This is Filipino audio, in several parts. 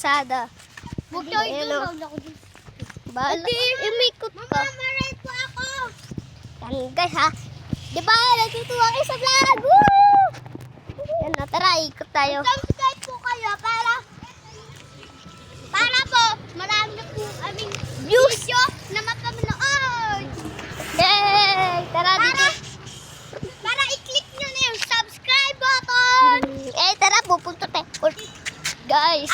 kalsada. Huwag tayo Ayan, doon. oh. Huwag ako doon. Bahala. Umikot ka. Mamaray po ako. Yan guys ha. Diba? Nagtutuwa kayo sa vlog. Woo! Yan na. Tara, ikot tayo. Subscribe po kayo para po marami na po aming views na mapamanood. Yay! Tara dito. Para i-click nyo na yung subscribe button. Tara, pupunta tayo. Guys.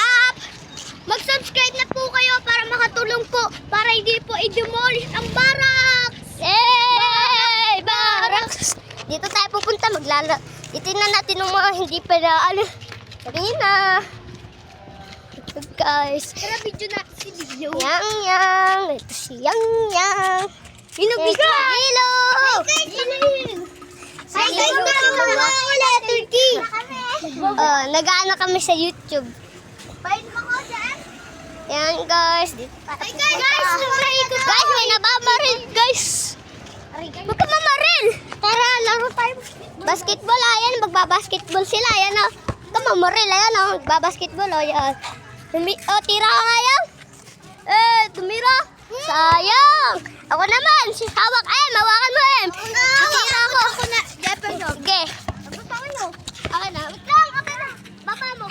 Mag-subscribe na po kayo para makatulong po para hindi po i-demolish ang barracks. Yay! Barracks! Dito tayo pupunta. Itingnan natin ng mga hindi pa na kanina. Guys. Tara, video natin si video. Yang. Ito si Yang. Binubigan! Hello! Hi guys, letter T. Nag-aano kami sa YouTube. Bait mo ko dyan. Yan guys. Dito Hi guys, nag-ikot Guys, may nababaril guys. Huwag ka mamaril. Tara, laro tayo. Basketball, ayan. Magbabasketball sila. Ayan o. Huwag ka mamaril. Ayan o. Magbabasketball o. Ayan. Tira ka nga yan. Tumira. Sayang. Ako naman. Hawak. Mawakan mo Tira ako. Ako na. Jefferson. Sige. Gusto ko nyo. Akin na. Wait lang. Akin na. Baba mo.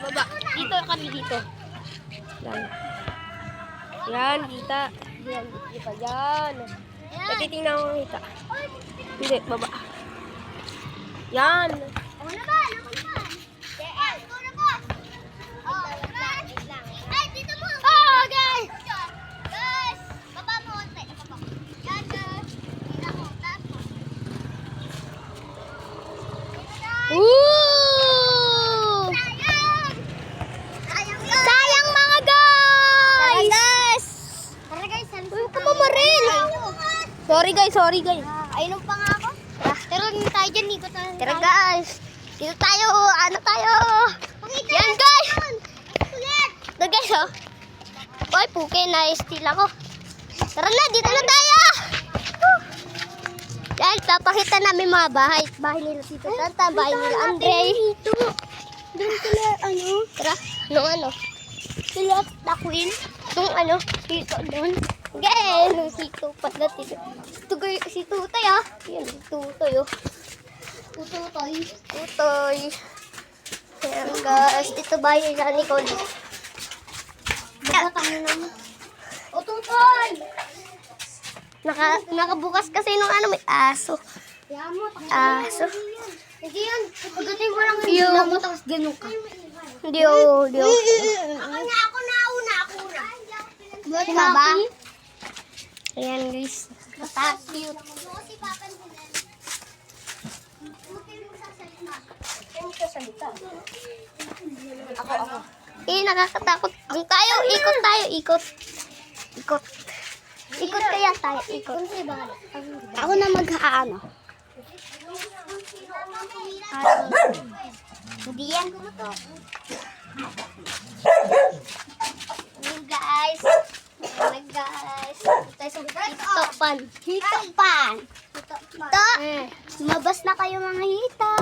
Baba. Dito kami dito. Yan. Yan, kita. Yan, kita. Yan. Natitingnan ko kita. Hindi, baba. Yan. Ako naman. Ako naman. Ay, dito mo. Guys. Guys, baba mo. Yan, guys. Dito mo. Taas mo. Woo! Sayang mga guys! Tara guys, Huwag ka mamaril! Sorry guys. Ayun pa nga ako. Tara lang tayo dyan, ikot tayo. Tara guys! Dito tayo! Ano tayo? Yan guys! Ito guys oh! Uy, puke na steal ako. Tara na, dito na tayo! Yan, papakita namin mga bahay. Bahay nila Tito Tata, bahay nila Andre. Doon sila, Tara, nung ano? sila takwin. Nung ano? Dito doon. Again, nung si Tupat na Tito. Si Tutoy ah. Yan, si Tutoy oh. Tutoy. Ayan guys, dito bahay nila Nicole. Bagatang na naman. O, tutoy! Nakabukas kasi nung ano, may aso. Kaya mo, Aso. Hindi yan. Pagdating mo lang Yung- lang mo, tapos ganun ka. Hindi oh, Ako na una. Buhat ka ba? Ayan guys. Cute. Ako. Nakakatakot. Doon tayo, ikot. Ikot kaya tayo, ikot. Ako na mag-aano. Hindi yan. Guys. Tayo sa hitopan. Hitopan. Hito. Lumabas na kayo mga hita.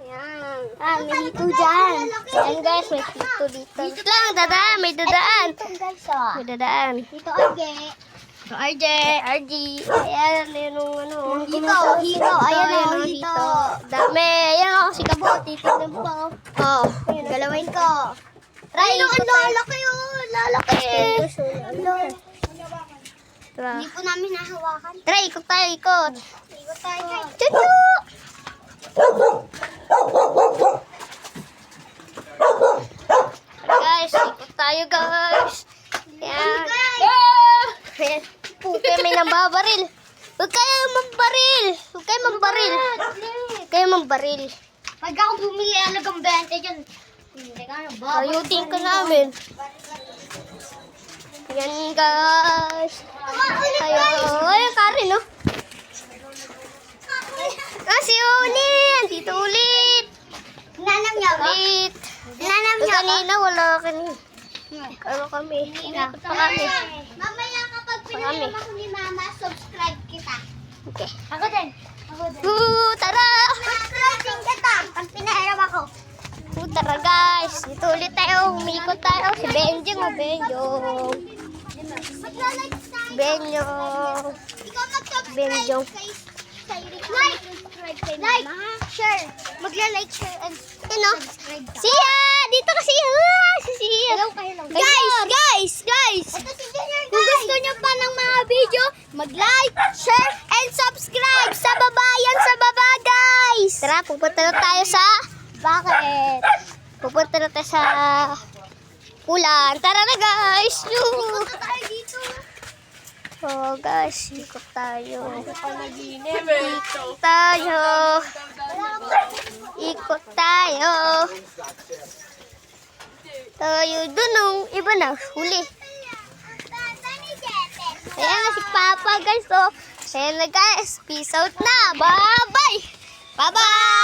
Yan. May hito dyan. Yan guys, may hito dito. Dito lang, dadaan. May dadaan. May dadaan. Hito Age. RJ. Ayan, yung ano. Hito. Ayan o, hito. Dami. Ayan o, si Kabote. Tignan po. Oh, galawin ko. Try, Ang ikot tayo. lalaki yun. Lalaki. Tara. Hindi po namin nahawakan. Tara, ikot tayo, ikot. Ikot tayo guys. Chuchu! Guys, ikot tayo guys. Yan. Ayan. Puke, may nambabaril. Huwag kayo mambaril. Pag ako bumili alagang 20 dyan. Hindi ka na ba? Ayutin ka namin. Yan guys. Ayun, Karen oh. Si Uni, andito ulit. Nanam niya ba? Ulit. Nanam niya ba? Kanina wala kanina. Ano kami? Pa kami. Mamaya kapag pinainom ako ni Mama, subscribe kita. Okay. Ako din. Tara! Subscribe din kita pag pinainom ako. Tara guys. Dito ulit tayo. Umikot tayo. Benyong. Magla-like tayo. Benyong. Ikaw mag-subscribe Benyong. Like, share. Magla-like, share, and Ano? subscribe ka. Sia! Dito ka, Sia! Si Sia! Guys! Ito si Junior, guys! Kung gusto nyo pa ng mga video, mag-like, share, and subscribe! Sa baba guys! Tara, pupunta na tayo sa... Bakit? Pupunta na tayo sa... Ulan. Tara na, guys! Punta tayo dito. Oh, guys. Ikot tayo. Ikot Tayo. Ikot tayo. Tayo dun nung iba na. Huli. Ayan na si Papa, guys. Oh. Ayan na, guys. Peace out na. Bye-bye. Bye-bye.